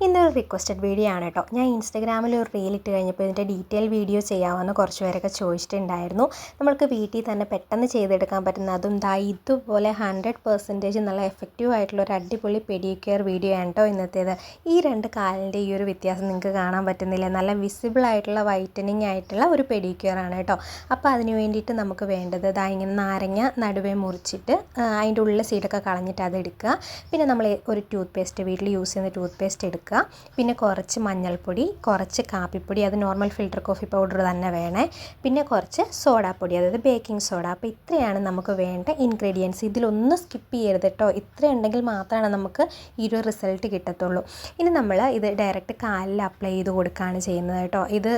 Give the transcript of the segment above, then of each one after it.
ഇന്നൊരു requested video ആണ് കേട്ടോ. ഞാൻ ഇൻസ്റ്റാഗ്രാമിൽ ഒരു റീൽ ഇട്ട് കഴിഞ്ഞപ്പോൾ ഇതിൻ്റെ ഡീറ്റെയിൽ വീഡിയോ ചെയ്യാമെന്ന് കുറച്ച് പേരൊക്കെ ചോദിച്ചിട്ടുണ്ടായിരുന്നു. നമ്മൾക്ക് വീട്ടിൽ തന്നെ പെട്ടെന്ന് ചെയ്തെടുക്കാൻ പറ്റുന്ന അതും ഇതുപോലെ 100% നല്ല എഫക്റ്റീവ് ആയിട്ടുള്ള ഒരു അടിപൊളി പെഡിക്യൂർ വീഡിയോ ആണ് കേട്ടോ ഇന്നത്തേത്. ഈ രണ്ട് കാലിൻ്റെ ഈ ഒരു വ്യത്യാസം നിങ്ങൾക്ക് കാണാൻ പറ്റുന്നില്ല. നല്ല വിസിബിൾ ആയിട്ടുള്ള വൈറ്റനിങ് ആയിട്ടുള്ള ഒരു പെഡിക്യൂർ ആണ് കേട്ടോ. അപ്പോൾ അതിന് വേണ്ടിയിട്ട് നമുക്ക് വേണ്ടത് ഇങ്ങനെ നാരങ്ങ നടുവേ മുറിച്ചിട്ട് അതിൻ്റെ ഉള്ളിലെ സീഡൊക്കെ കളഞ്ഞിട്ട് അത് എടുക്കുക. പിന്നെ നമ്മൾ ഒരു ടൂത്ത് പേസ്റ്റ് വീട്ടിൽ യൂസ് ചെയ്യുന്ന ടൂത്ത് പേസ്റ്റ് എടുക്കുക. പിന്നെ കുറച്ച് മഞ്ഞൾപ്പൊടി, കുറച്ച് കാപ്പിപ്പൊടി, അത് നോർമൽ ഫിൽറ്റർ കോഫി പൗഡർ തന്നെ വേണേ. പിന്നെ കുറച്ച് സോഡാപ്പൊടി, അതായത് ബേക്കിംഗ് സോഡ. അപ്പോൾ ഇത്രയാണ് നമുക്ക് വേണ്ട ഇൻഗ്രീഡിയൻസ്. ഇതിലൊന്നും സ്കിപ്പ് ചെയ്യരുത് കേട്ടോ. ഇത്ര ഉണ്ടെങ്കിൽ മാത്രമാണ് നമുക്ക് ഈ ഒരു റിസൾട്ട് കിട്ടത്തുള്ളൂ. ഇനി നമ്മൾ ഇത് ഡയറക്റ്റ് കാലിൽ അപ്ലൈ ചെയ്ത് കൊടുക്കുകയാണ് ചെയ്യുന്നത് കേട്ടോ. ഇത്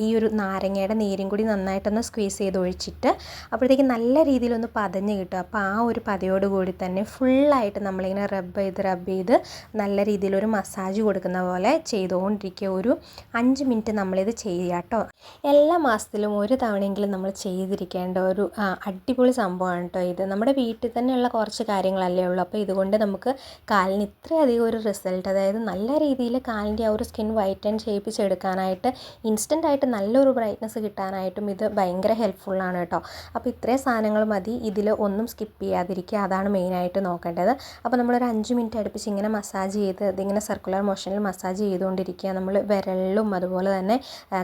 ഈ ഒരു നാരങ്ങയുടെ നീരും കൂടി നന്നായിട്ടൊന്ന് സ്ക്വീസ് ചെയ്ത് ഒഴിച്ചിട്ട് അപ്പോഴത്തേക്ക് നല്ല രീതിയിലൊന്ന് പതഞ്ഞ് കിട്ടും. അപ്പോൾ ആ ഒരു പതയോടുകൂടി തന്നെ ഫുള്ളായിട്ട് നമ്മളിങ്ങനെ റബ്ബ് ചെയ്ത് നല്ല രീതിയിലൊരു മസാജ് കൊടുക്കുന്ന പോലെ ചെയ്തുകൊണ്ടിരിക്കുക. ഒരു 5 മിനിറ്റ് നമ്മളിത് ചെയ്യുക കേട്ടോ. എല്ലാ മാസത്തിലും ഒരു തവണയെങ്കിലും നമ്മൾ ചെയ്തിരിക്കേണ്ട ഒരു അടിപൊളി സംഭവമാണ് കേട്ടോ ഇത്. നമ്മുടെ വീട്ടിൽ തന്നെയുള്ള കുറച്ച് കാര്യങ്ങളല്ലേ ഉള്ളൂ. അപ്പോൾ ഇതുകൊണ്ട് നമുക്ക് കാലിന് ഇത്രയധികം ഒരു റിസൾട്ട്, അതായത് നല്ല രീതിയിൽ കാലിൻ്റെ ആ ഒരു സ്കിൻ വൈറ്റൻ ചെയ്യിപ്പിച്ചെടുക്കാനായിട്ട്, ഇൻസ്റ്റൻ്റായിട്ട് നല്ലൊരു ബ്രൈറ്റ്നസ് കിട്ടാനായിട്ടും ഇത് ഭയങ്കര ഹെൽപ്ഫുള്ളാണ് കേട്ടോ. അപ്പോൾ ഇത്രയും സാധനങ്ങൾ മതി. ഇതിൽ ഒന്നും സ്കിപ്പ് ചെയ്യാതിരിക്കുക, അതാണ് മെയിനായിട്ട് നോക്കേണ്ടത്. അപ്പോൾ നമ്മളൊരു 5 മിനിറ്റ് അടുപ്പിച്ച് ഇങ്ങനെ മസാജ് ചെയ്ത് ഇതിങ്ങനെ സർക്കുലർ മോഷനിൽ മസാജ് ചെയ്തുകൊണ്ടിരിക്കുക. നമ്മൾ വിരലിലും അതുപോലെ തന്നെ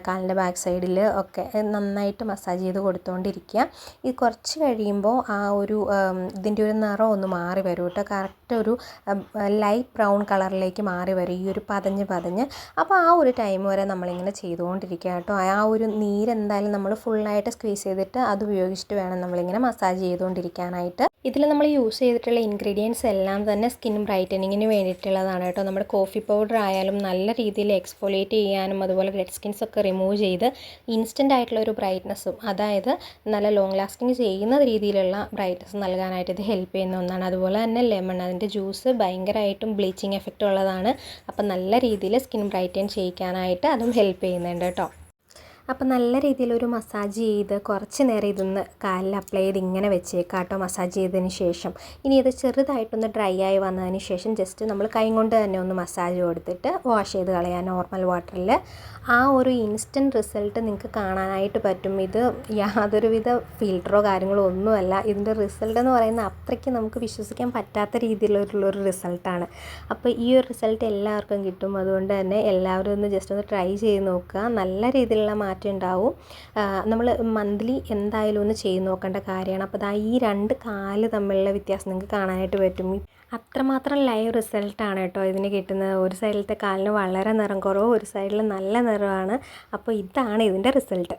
കാലിൻ്റെ ബാക്ക് സൈഡിൽ ഒക്കെ നന്നായിട്ട് മസാജ് ചെയ്ത് കൊടുത്തുകൊണ്ടിരിക്കുക. ഇത് കുറച്ച് കഴിയുമ്പോൾ ആ ഒരു ഇതിൻ്റെ ഒരു നിറം ഒന്ന് മാറി വരും കേട്ടോ. കറക്റ്റ് ഒരു ലൈറ്റ് ബ്രൗൺ കളറിലേക്ക് മാറി വരും, ഈ ഒരു പതഞ്ഞ്. അപ്പോൾ ആ ഒരു ടൈം വരെ നമ്മളിങ്ങനെ ചെയ്തുകൊണ്ടിരിക്കുക കേട്ടോ. ആ ഒരു നീരെന്തായാലും നമ്മൾ ഫുള്ളായിട്ട് സ്ക്വീസ് ചെയ്തിട്ട് അത് ഉപയോഗിച്ചിട്ട് വേണം നമ്മളിങ്ങനെ മസാജ് ചെയ്തുകൊണ്ടിരിക്കാനായിട്ട്. ഇതിൽ നമ്മൾ യൂസ് ചെയ്തിട്ടുള്ള ഇൻഗ്രീഡിയൻസ് എല്ലാം തന്നെ സ്കിൻ ബ്രൈറ്റനിങ്ങിന് വേണ്ടിയിട്ടുള്ളതാണ് കേട്ടോ. നമ്മുടെ കോഫി പൗഡർ ആയാലും നല്ല രീതിയിൽ എക്സ്ഫോളിയേറ്റ് ചെയ്യാനും അതുപോലെ ഡെഡ് സ്കിൻസ് ഒക്കെ റിമൂവ് ചെയ്ത് ഇൻസ്റ്റൻ്റ് ആയിട്ടുള്ള ഒരു ബ്രൈറ്റ്നസ്സും, അതായത് നല്ല ലോങ് ലാസ്റ്റിംഗ് ചെയ്യുന്ന രീതിയിലുള്ള ബ്രൈറ്റ്നസ് നൽകാനായിട്ട് ഇത് ഹെൽപ്പ് ചെയ്യുന്ന ഒന്നാണ്. അതുപോലെ തന്നെ ലെമൺ, അതിൻ്റെ ജ്യൂസ് ഭയങ്കരമായിട്ടും ബ്ലീച്ചിങ് എഫക്റ്റ് ഉള്ളതാണ്. അപ്പം നല്ല രീതിയിൽ സ്കിൻ ബ്രൈറ്റൻ ചെയ്യിക്കാനായിട്ട് അതും ഹെൽപ്പ് ചെയ്യുന്നുണ്ട് കേട്ടോ. അപ്പോൾ നല്ല രീതിയിലൊരു മസാജ് ചെയ്ത് കുറച്ച് നേരം ഇതൊന്ന് കാലിൽ അപ്ലൈ ചെയ്ത് ഇങ്ങനെ വെച്ചേക്കാം കേട്ടോ. മസാജ് ചെയ്തതിന് ശേഷം ഇനി ഇത് ചെറുതായിട്ടൊന്ന് ഡ്രൈ ആയി വന്നതിന് ശേഷം ജസ്റ്റ് നമ്മൾ കൈ കൊണ്ട് തന്നെ ഒന്ന് മസാജ് കൊടുത്തിട്ട് വാഷ് ചെയ്ത് കളയാം നോർമൽ വാട്ടറിൽ. ആ ഒരു ഇൻസ്റ്റൻറ്റ് റിസൾട്ട് നിങ്ങൾക്ക് കാണാനായിട്ട് പറ്റും. ഇത് യാതൊരുവിധ ഫിൽറ്ററോ കാര്യങ്ങളോ ഒന്നുമല്ല. ഇതിൻ്റെ റിസൾട്ട് എന്ന് പറയുന്നത് അത്രയ്ക്ക് നമുക്ക് വിശ്വസിക്കാൻ പറ്റാത്ത രീതിയിലുള്ളൊരു റിസൾട്ടാണ്. അപ്പോൾ ഈ ഒരു റിസൾട്ട് എല്ലാവർക്കും കിട്ടും. അതുകൊണ്ട് തന്നെ എല്ലാവരും ഒന്ന് ജസ്റ്റ് ഒന്ന് ട്രൈ ചെയ്ത് നോക്കുക. നല്ല രീതിയിലുള്ള മാറ്റം ഉണ്ടാവും. നമ്മൾ മന്ത്ലി എന്തായാലും ഒന്ന് ചെയ്ത് നോക്കേണ്ട കാര്യമാണ്. അപ്പോൾ ഈ 2 കാല് തമ്മിലുള്ള വ്യത്യാസം നിങ്ങൾക്ക് കാണാനായിട്ട് പറ്റും. അത്രമാത്രം ലൈവ് റിസൾട്ടാണ് കേട്ടോ ഇതിന് കിട്ടുന്നത്. ഒരു സൈഡിലത്തെ കാലിന് വളരെ നിറം കുറവ്, ഒരു സൈഡിൽ നല്ല നിറമാണ്. അപ്പോൾ ഇതാണ് ഇതിൻ്റെ റിസൾട്ട്.